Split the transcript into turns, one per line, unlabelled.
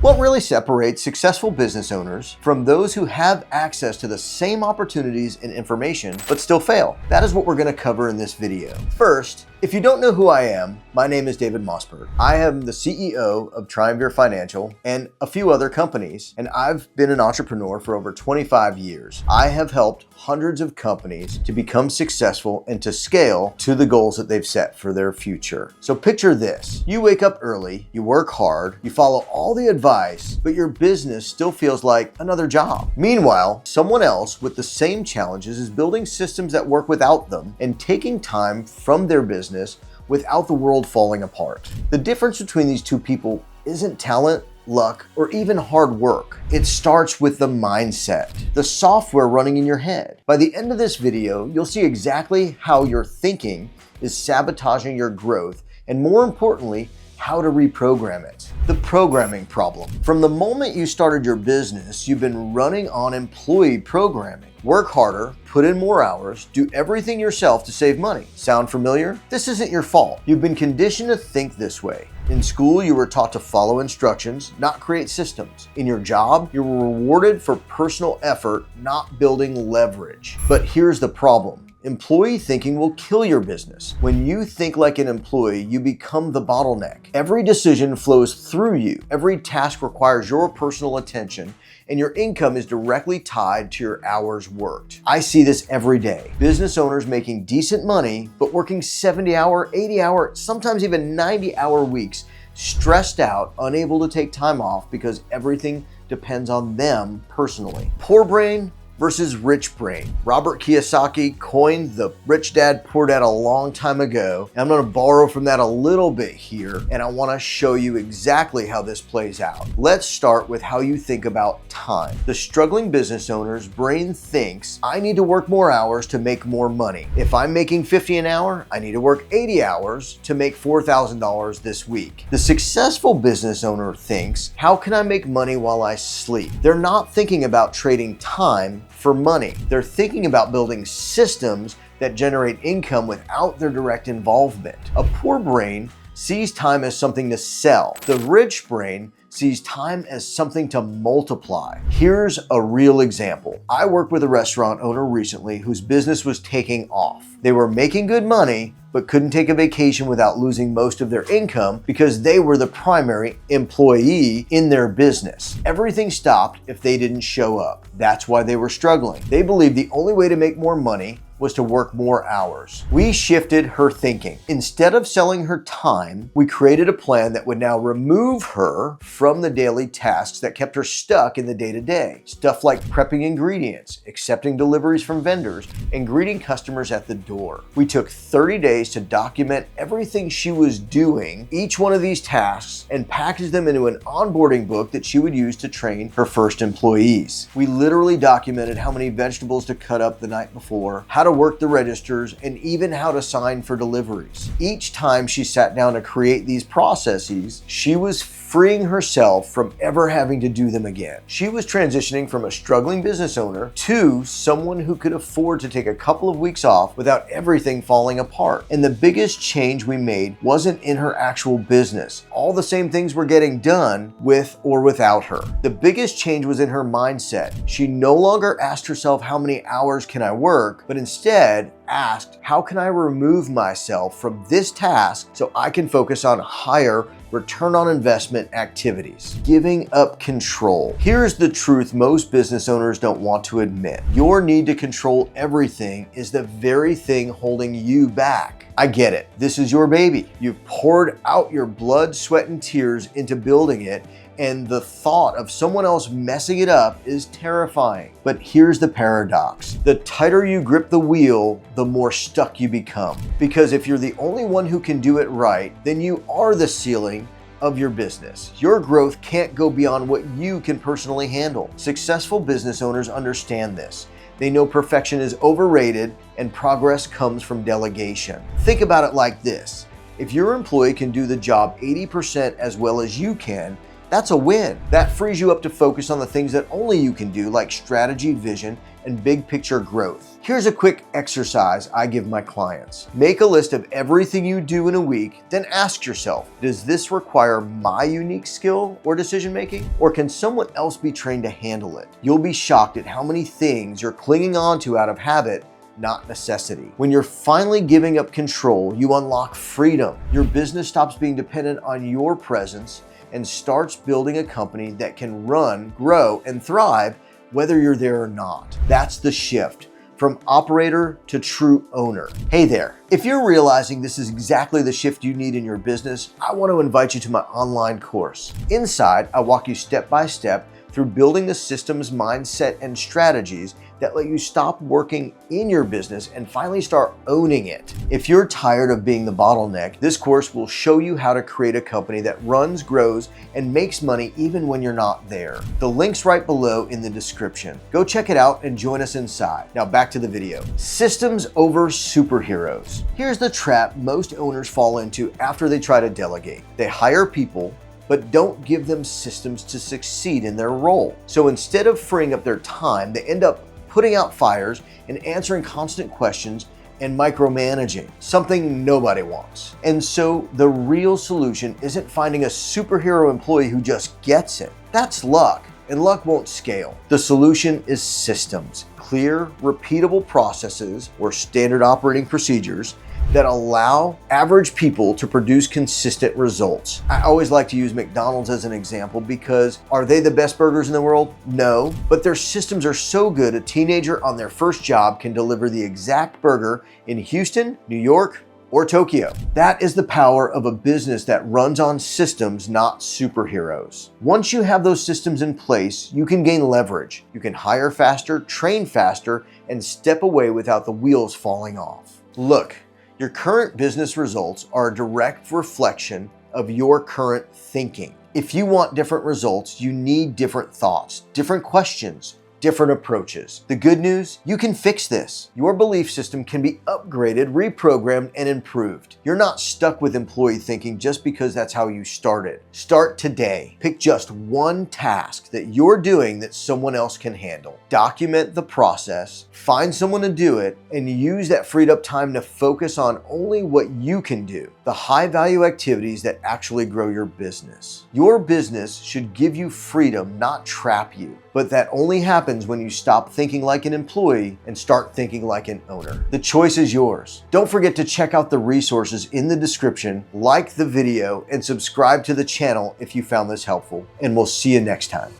What really separates successful business owners from those who have access to the same opportunities and information but still fail? That is what we're going to cover in this video. First, if you don't know who I am, my name is David Mossberg. I am the CEO of Triumvir Financial and a few other companies, and I've been an entrepreneur for over 25 years. I have helped hundreds of companies to become successful and to scale to the goals that they've set for their future. So picture this. You wake up early, you work hard, you follow all the advice, but your business still feels like another job. Meanwhile, someone else with the same challenges is building systems that work without them and taking time from their business without the world falling apart. The difference between these two people isn't talent, luck, or even hard work. It starts with the mindset, the software running in your head. By the end of this video, you'll see exactly how your thinking is sabotaging your growth, and more importantly, how to reprogram it. The programming problem. From the moment you started your business, you've been running on employee programming. Work harder, put in more hours, do everything yourself to save money. Sound familiar? This isn't your fault. You've been conditioned to think this way. In school, you were taught to follow instructions, not create systems. In your job, you were rewarded for personal effort, not building leverage. But here's the problem. Employee thinking will kill your business. When you think like an employee, you become the bottleneck. Every decision flows through you. Every task requires your personal attention, and your income is directly tied to your hours worked. I see this every day. Business owners making decent money, but working 70-hour, 80-hour, sometimes even 90-hour weeks, stressed out, unable to take time off because everything depends on them personally. Poor brain versus rich brain. Robert Kiyosaki coined the rich dad, poor dad a long time ago. And I'm gonna borrow from that a little bit here, and I wanna show you exactly how this plays out. Let's start with how you think about time. The struggling business owner's brain thinks, I need to work more hours to make more money. If I'm making 50 an hour, I need to work 80 hours to make $4,000 this week. The successful business owner thinks, how can I make money while I sleep? They're not thinking about trading time for money. They're thinking about building systems that generate income without their direct involvement. A poor brain sees time as something to sell. The rich brain sees time as something to multiply. Here's a real example. I worked with a restaurant owner recently whose business was taking off. They were making good money, but couldn't take a vacation without losing most of their income because they were the primary employee in their business. Everything stopped if they didn't show up. That's why they were struggling. They believed the only way to make more money was to work more hours. We shifted her thinking. Instead of selling her time, we created a plan that would now remove her from the daily tasks that kept her stuck in the day-to-day. Stuff like prepping ingredients, accepting deliveries from vendors, and greeting customers at the door. We took 30 days to document everything she was doing, each one of these tasks, and packaged them into an onboarding book that she would use to train her first employees. We literally documented how many vegetables to cut up the night before, how to work the registers, and even how to sign for deliveries. Each time she sat down to create these processes, she was freeing herself from ever having to do them again. She was transitioning from a struggling business owner to someone who could afford to take a couple of weeks off without everything falling apart. And the biggest change we made wasn't in her actual business. All the same things were getting done with or without her. The biggest change was in her mindset. She no longer asked herself, how many hours can I work? But instead asked, how can I remove myself from this task so I can focus on higher return on investment activities? Giving up control. Here's the truth most business owners don't want to admit. Your need to control everything is the very thing holding you back. I get it. This is your baby. You've poured out your blood, sweat, and tears into building it, and the thought of someone else messing it up is terrifying. But here's the paradox. The tighter you grip the wheel, the more stuck you become. Because if you're the only one who can do it right, then you are the ceiling of your business. Your growth can't go beyond what you can personally handle. Successful business owners understand this. They know perfection is overrated and progress comes from delegation. Think about it like this. If your employee can do the job 80% as well as you can, That's a win. That frees you up to focus on the things that only you can do, like strategy, vision, and big picture growth. Here's a quick exercise I give my clients. Make a list of everything you do in a week, then ask yourself, does this require my unique skill or decision making? Or can someone else be trained to handle it? You'll be shocked at how many things you're clinging on to out of habit, not necessity. When you're finally giving up control, you unlock freedom. Your business stops being dependent on your presence and starts building a company that can run, grow, and thrive whether you're there or not. That's the shift from operator to true owner. Hey there. If you're realizing this is exactly the shift you need in your business, I want to invite you to my online course. Inside, I walk you step by step through building the systems, mindset, and strategies that let you stop working in your business and finally start owning it. If you're tired of being the bottleneck, this course will show you how to create a company that runs, grows, and makes money even when you're not there. The link's right below in the description. Go check it out and join us inside. Now back to the video. Systems over superheroes. Here's the trap most owners fall into after they try to delegate. They hire people, but don't give them systems to succeed in their role. So instead of freeing up their time, they end up putting out fires and answering constant questions and micromanaging, something nobody wants. And so the real solution isn't finding a superhero employee who just gets it. That's luck, and luck won't scale. The solution is systems, clear, repeatable processes or standard operating procedures that allow average people to produce consistent results. I always like to use McDonald's as an example because are they the best burgers in the world? No, but their systems are so good a teenager on their first job can deliver the exact burger in Houston, New York, or Tokyo. That is the power of a business that runs on systems, not superheroes. Once you have those systems in place, you can gain leverage. You can hire faster, train faster, and step away without the wheels falling off. Look, your current business results are a direct reflection of your current thinking. If you want different results, you need different thoughts, different questions, different approaches. The good news, you can fix this. Your belief system can be upgraded, reprogrammed, and improved. You're not stuck with employee thinking just because that's how you started. Start today. Pick just one task that you're doing that someone else can handle. Document the process, find someone to do it, and use that freed up time to focus on only what you can do, the high value activities that actually grow your business. Your business should give you freedom, not trap you. But that only happens when you stop thinking like an employee and start thinking like an owner. The choice is yours. Don't forget to check out the resources in the description, like the video, and subscribe to the channel if you found this helpful. And we'll see you next time.